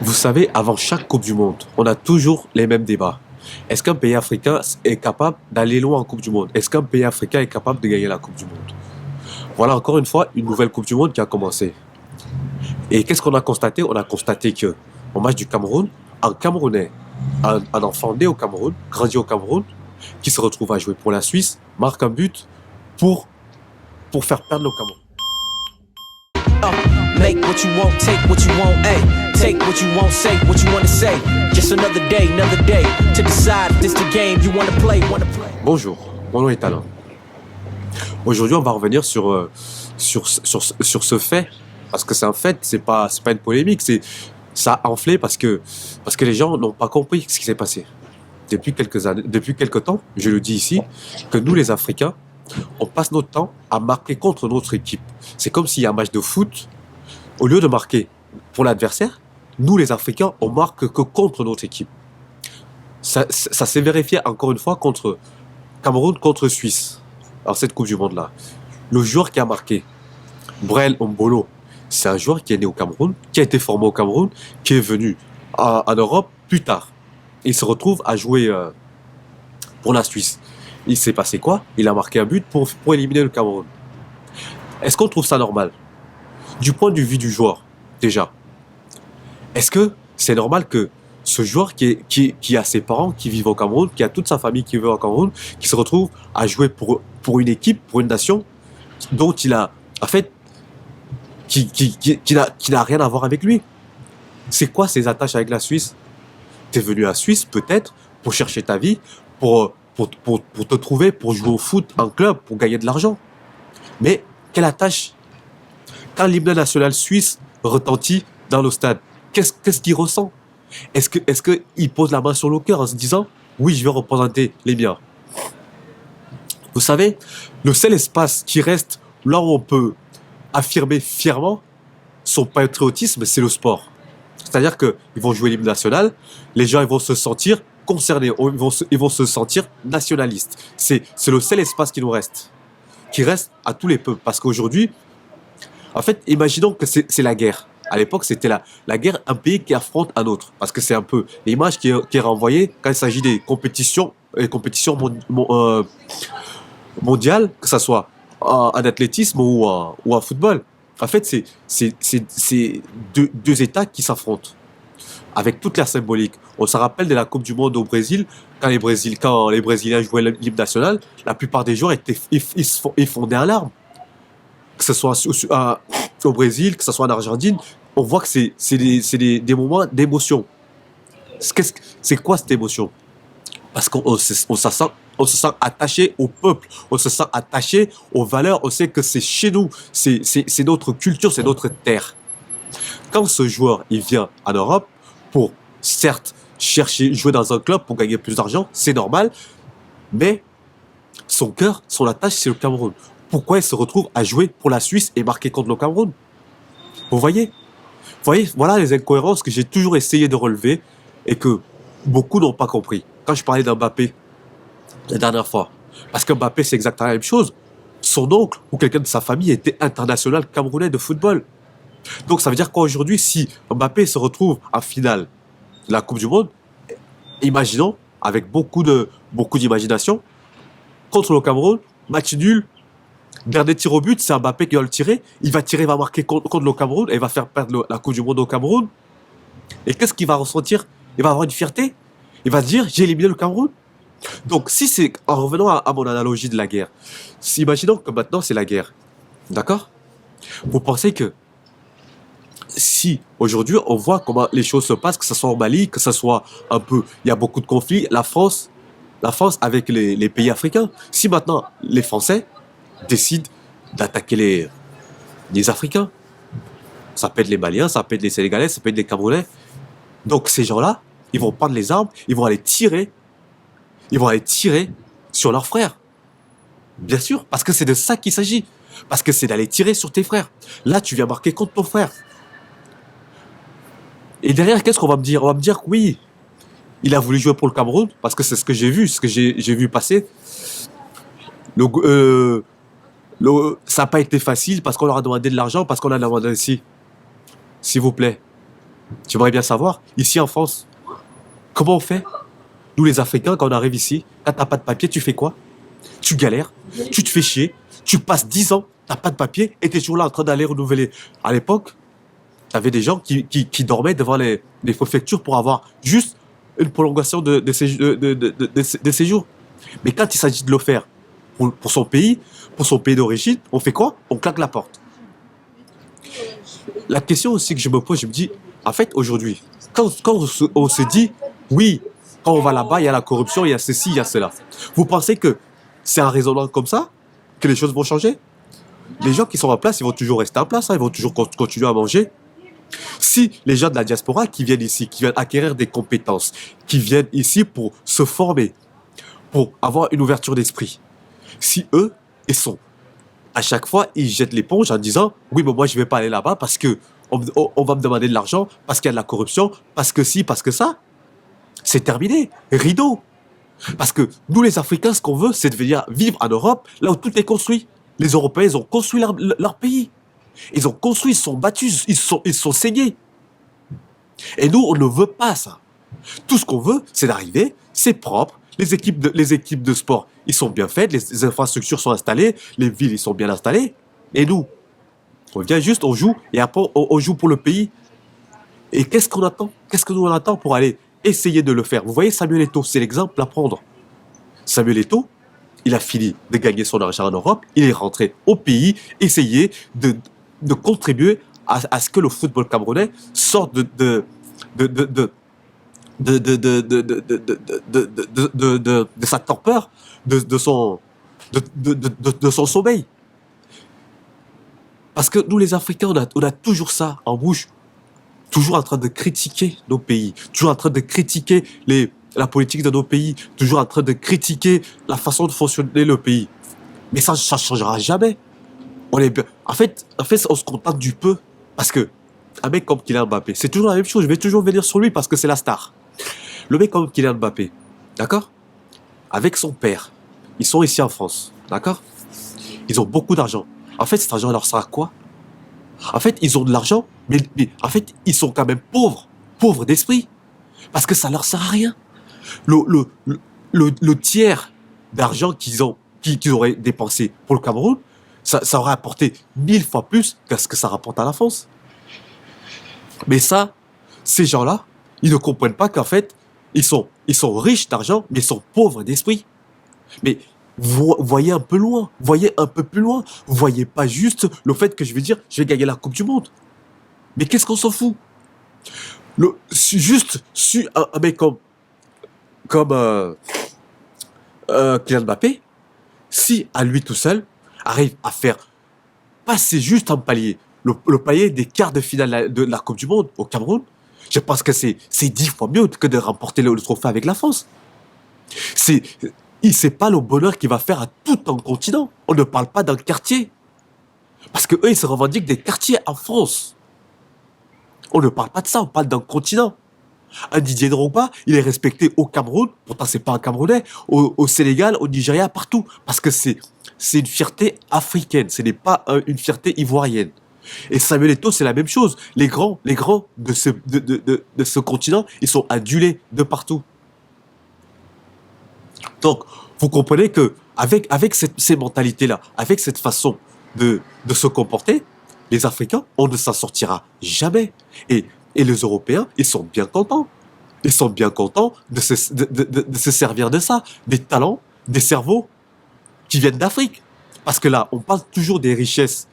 Vous savez, avant chaque Coupe du Monde, on a toujours les mêmes débats. Est-ce qu'un pays africain est capable d'aller loin en Coupe du Monde? Est-ce qu'un pays africain est capable de gagner la Coupe du Monde? Voilà encore une fois une nouvelle Coupe du Monde qui a commencé. Et qu'est-ce qu'on a constaté? On a constaté que au match du Cameroun, un Camerounais, un enfant né au Cameroun, grandi au Cameroun, qui se retrouve à jouer pour la Suisse, marque un but pour, pour faire perdre le Cameroun. Uh, Make what you want, take what you want, ayy. Take what you want, say what you wanna say. Just another day to decide if this the game you wanna play. Bonjour, mon nom est Alain. Aujourd'hui, on va revenir sur ce fait, parce que c'est un fait, c'est pas une polémique, ça a enflé parce que les gens n'ont pas compris ce qui s'est passé. Depuis quelques années, depuis quelques temps, je le dis ici, que nous les Africains, on passe notre temps à marquer contre notre équipe. C'est comme s'il y a un match de foot, au lieu de marquer pour l'adversaire, nous les Africains, on marque que contre notre équipe. Ça s'est vérifié encore une fois contre Cameroun contre Suisse, dans cette Coupe du Monde-là. Le joueur qui a marqué, Brel Ombolo, c'est un joueur qui est né au Cameroun, qui a été formé au Cameroun, qui est venu en Europe plus tard. Il se retrouve à jouer pour la Suisse. Il s'est passé quoi? Il a marqué un but pour éliminer le Cameroun. Est-ce qu'on trouve ça normal? Du point de vue du joueur, déjà. Est-ce que c'est normal que ce joueur qui a ses parents qui vivent au Cameroun, qui a toute sa famille qui vit au Cameroun, qui se retrouve à jouer pour une équipe, pour une nation, dont il a, en fait, qui n'a rien à voir avec lui? C'est quoi ses attaches avec la Suisse? T'es venu à Suisse, peut-être, pour chercher ta vie, pour te trouver, pour jouer au foot en club, pour gagner de l'argent. Mais quelle attache? Quand l'hymne national suisse retentit dans le stade, qu'est-ce qu'il ressent? Est-ce qu'il pose la main sur le cœur en se disant oui, je vais représenter les miens? Vous savez, le seul espace qui reste là où on peut affirmer fièrement son patriotisme, c'est le sport. C'est-à-dire qu'ils vont jouer l'hymne national, les gens ils vont se sentir concernés, ils vont se sentir nationalistes. C'est le seul espace qui nous reste, qui reste à tous les peuples. Parce qu'aujourd'hui, en fait, imaginons que c'est la guerre. À l'époque, c'était la guerre, un pays qui affronte un autre. Parce que c'est un peu l'image qui est renvoyée quand il s'agit des compétitions, mondiales, que ce soit en athlétisme ou en football. En fait, c'est deux États qui s'affrontent avec toute la symbolique. On se rappelle de la Coupe du Monde au Brésil, quand les Brésiliens jouaient l'hymne national, la plupart des joueurs ils fondaient en larmes. Que ce soit au Brésil, que ce soit en Argentine, on voit que c'est des moments d'émotion. C'est quoi cette émotion? Parce qu'on on se sent attaché au peuple, on se sent attaché aux valeurs, on sait que c'est chez nous, c'est notre culture, c'est notre terre. Quand ce joueur il vient en Europe pour, certes, chercher, jouer dans un club pour gagner plus d'argent, c'est normal, mais son cœur, son attache, c'est le Cameroun. Pourquoi il se retrouve à jouer pour la Suisse et marquer contre le Cameroun? Vous voyez? Voilà les incohérences que j'ai toujours essayé de relever et que beaucoup n'ont pas compris. Quand je parlais d'Mbappé la dernière fois, parce que Mbappé c'est exactement la même chose. Son oncle ou quelqu'un de sa famille était international camerounais de football. Donc ça veut dire qu'aujourd'hui, si Mbappé se retrouve en finale de la Coupe du Monde, imaginons, avec beaucoup d'imagination, contre le Cameroun, match nul, dernier tir au but, c'est Mbappé qui va le tirer, il va marquer contre le Cameroun et il va faire perdre la Coupe du Monde au Cameroun. Et qu'est-ce qu'il va ressentir? Il va avoir une fierté. Il va se dire, j'ai éliminé le Cameroun. Donc si c'est, en revenant à mon analogie de la guerre, imaginons que maintenant c'est la guerre, d'accord? Vous pensez que si aujourd'hui on voit comment les choses se passent, que ce soit au Mali, que ce soit un peu, il y a beaucoup de conflits, la France avec les pays africains, si maintenant les Français décident d'attaquer les Africains, ça peut être les Maliens, ça peut être les Sénégalais, ça peut être les Camerounais, donc ces gens-là, ils vont prendre les armes, ils vont aller tirer sur leurs frères. Bien sûr, parce que c'est de ça qu'il s'agit. Parce que c'est d'aller tirer sur tes frères. Là, tu viens marquer contre ton frère. Et derrière, qu'est-ce qu'on va me dire? On va me dire que oui, il a voulu jouer pour le Cameroun, parce que c'est ce que j'ai vu, ce que j'ai vu passer. Ça n'a pas été facile, parce qu'on leur a demandé de l'argent, parce qu'on a demandé ici. S'il vous plaît. J'aimerais bien savoir, ici en France, comment on fait? Nous les Africains, quand on arrive ici, quand t'as pas de papier, tu fais quoi? Tu galères, tu te fais chier, tu passes 10 ans, t'as pas de papier, et t'es toujours là en train d'aller renouveler. À l'époque, t'avais des gens qui dormaient devant les préfectures pour avoir juste une prolongation de séjour. Mais quand il s'agit de le faire pour son pays d'origine, on fait quoi? On claque la porte. La question aussi que je me pose, je me dis, en fait, aujourd'hui, quand on se dit, oui, quand on va là-bas, il y a la corruption, il y a ceci, il y a cela. Vous pensez que c'est un raisonnement comme ça que les choses vont changer? Les gens qui sont en place, ils vont toujours rester en place, hein, ils vont toujours continuer à manger. Si les gens de la diaspora qui viennent ici, qui viennent acquérir des compétences, qui viennent ici pour se former, pour avoir une ouverture d'esprit, si eux, ils sont à chaque fois, ils jettent l'éponge en disant oui, mais moi je vais pas aller là-bas parce que on va me demander de l'argent, parce qu'il y a de la corruption, parce que si, parce que ça. C'est terminé. Rideau. Parce que nous, les Africains, ce qu'on veut, c'est de venir vivre en Europe, là où tout est construit. Les Européens, ils ont construit leur pays. Ils ont construit, ils se sont battus, ils se sont saignés. Et nous, on ne veut pas ça. Tout ce qu'on veut, c'est d'arriver, c'est propre. Les équipes de sport, ils sont bien faites, les infrastructures sont installées, les villes, ils sont bien installées. Et nous, on vient juste, on joue, et après, on joue pour le pays. Et qu'est-ce qu'on attend? Qu'est-ce que nous on attend pour aller essayer de le faire? Vous voyez, Samuel Eto'o, c'est l'exemple à prendre. Samuel Eto'o, il a fini de gagner son argent en Europe, il est rentré au pays, essayer de contribuer à ce que le football camerounais sorte de sa torpeur, de son sommeil. Parce que nous, les Africains, on a toujours ça en bouche. Toujours en train de critiquer nos pays. Toujours en train de critiquer la politique de nos pays. Toujours en train de critiquer la façon de fonctionner le pays. Mais ça ne changera jamais. En fait, on se contente du peu. Parce que un mec comme Kylian Mbappé, c'est toujours la même chose. Je vais toujours venir sur lui parce que c'est la star. Le mec comme Kylian Mbappé, d'accord? Avec son père, ils sont ici en France, d'accord? Ils ont beaucoup d'argent. En fait, cet argent leur sert à quoi? En fait, ils ont de l'argent, mais en fait, ils sont quand même pauvres d'esprit. Parce que ça leur sert à rien. Le tiers d'argent qu'ils auraient dépensé pour le Cameroun, ça aurait apporté 1000 fois plus que ce que ça rapporte à la France. Mais ça, ces gens-là, ils ne comprennent pas qu'en fait, ils sont riches d'argent, mais ils sont pauvres d'esprit. Mais voyez un peu loin, voyez un peu plus loin. Voyez pas juste le fait que je vais dire, je vais gagner la Coupe du Monde. Mais qu'est-ce qu'on s'en fout? Juste un mec comme Kylian Mbappé, si à lui tout seul arrive à faire passer juste un palier, le palier des quarts de finale de la Coupe du Monde au Cameroun, je pense que c'est 10 fois mieux que de remporter le trophée avec la France. C'est pas le bonheur qu'il va faire à tout un continent. On ne parle pas d'un quartier. Parce que eux, ils se revendiquent des quartiers en France. On ne parle pas de ça, on parle d'un continent. Un Didier Drogba, il est respecté au Cameroun, pourtant c'est pas un Camerounais, au Sénégal, au Nigeria, partout. Parce que c'est une fierté africaine, ce n'est pas une fierté ivoirienne. Et Samuel Eto'o, c'est la même chose. Les grands de ce continent, ils sont adulés de partout. Donc, vous comprenez que avec ces mentalités-là, avec cette façon de se comporter, les Africains, on ne s'en sortira jamais. Et les Européens, ils sont bien contents. Ils sont bien contents de se servir de ça. Des talents, des cerveaux qui viennent d'Afrique. Parce que là, on parle toujours des richesses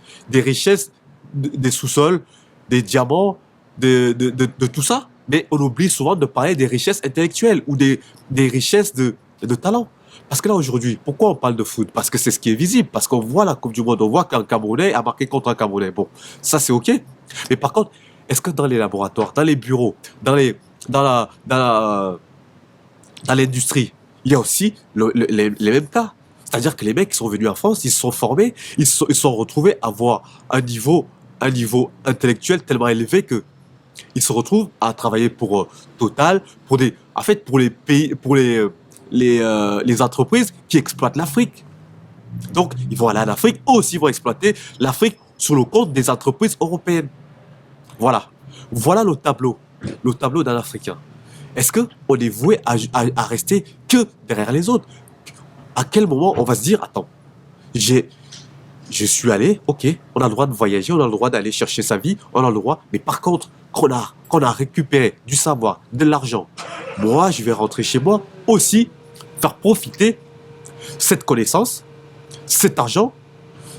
des sous-sols, des diamants, de tout ça. Mais on oublie souvent de parler des richesses intellectuelles ou des richesses de talent. Parce que là, aujourd'hui, pourquoi on parle de foot? Parce que c'est ce qui est visible. Parce qu'on voit la Coupe du Monde, on voit qu'un Camerounais a marqué contre un Camerounais. Bon, ça, c'est OK. Mais par contre, est-ce que dans les laboratoires, dans les bureaux, dans l'industrie, il y a aussi les mêmes cas? C'est-à-dire que les mecs qui sont venus en France, ils se sont formés, ils se sont retrouvés à avoir un niveau intellectuel tellement élevé que ils se retrouvent à travailler pour Total, pour les pays, pour les entreprises qui exploitent l'Afrique. Donc, ils vont aller en Afrique, eux aussi vont exploiter l'Afrique sur le compte des entreprises européennes. Voilà. Voilà le tableau d'un Africain. Est-ce qu'on est voué à rester que derrière les autres? À quel moment on va se dire, attends, je suis allé, ok, on a le droit de voyager, on a le droit d'aller chercher sa vie, on a le droit, mais par contre, qu'on a récupéré du savoir, de l'argent, moi, je vais rentrer chez moi aussi, faire profiter cette connaissance, cet argent,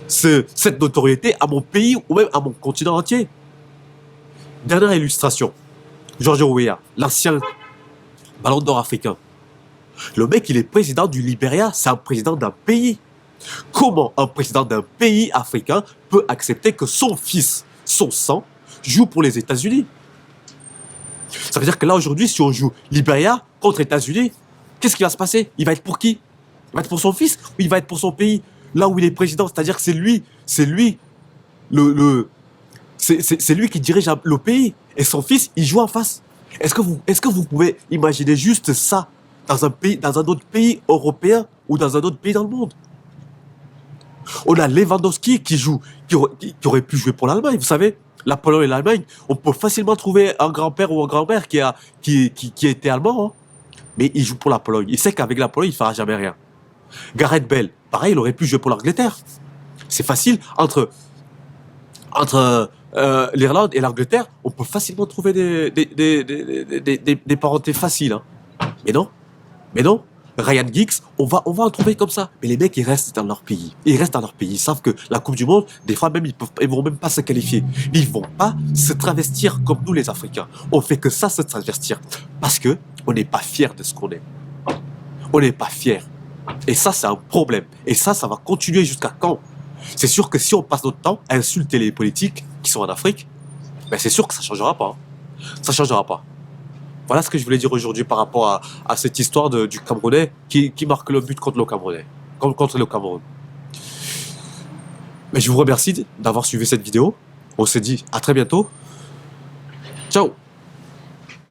cette notoriété à mon pays ou même à mon continent entier. Dernière illustration, George Weah, l'ancien ballon d'or africain. Le mec, il est président du Libéria, c'est un président d'un pays. Comment un président d'un pays africain peut accepter que son fils, son sang, joue pour les États-Unis? Ça veut dire que là, aujourd'hui, si on joue Libéria contre États-Unis, qu'est-ce qui va se passer? Il va être pour qui? Il va être pour son fils ou il va être pour son pays? Là où il est président, c'est-à-dire que c'est lui c'est lui qui dirige le pays. Et son fils, il joue en face. Est-ce que vous pouvez imaginer juste ça dans un pays, dans un autre pays européen ou dans un autre pays dans le monde? On a Lewandowski qui aurait pu jouer pour l'Allemagne. Vous savez, la Pologne et l'Allemagne, on peut facilement trouver un grand-père ou un grand-mère qui était allemand, hein. Mais il joue pour la Pologne. Il sait qu'avec la Pologne, il ne fera jamais rien. Gareth Bale, pareil, il aurait pu jouer pour l'Angleterre. C'est facile. Entre l'Irlande et l'Angleterre, on peut facilement trouver des parentés faciles, hein. Mais non. Ryan Giggs, on va en trouver comme ça. Mais les mecs, ils restent dans leur pays. Ils savent que la Coupe du Monde, des fois même, ils vont même pas se qualifier. Ils vont pas se travestir comme nous, les Africains. On fait que ça, se travestir. Parce que on n'est pas fiers de ce qu'on est. On n'est pas fiers. Et ça, c'est un problème. Et ça va continuer jusqu'à quand? C'est sûr que si on passe notre temps à insulter les politiques qui sont en Afrique, ben c'est sûr que ça changera pas, hein. Ça changera pas. Voilà ce que je voulais dire aujourd'hui par rapport à cette histoire du Camerounais qui marque le but contre le Camerounais, contre le Cameroun. Mais je vous remercie d'avoir suivi cette vidéo. On se dit à très bientôt. Ciao.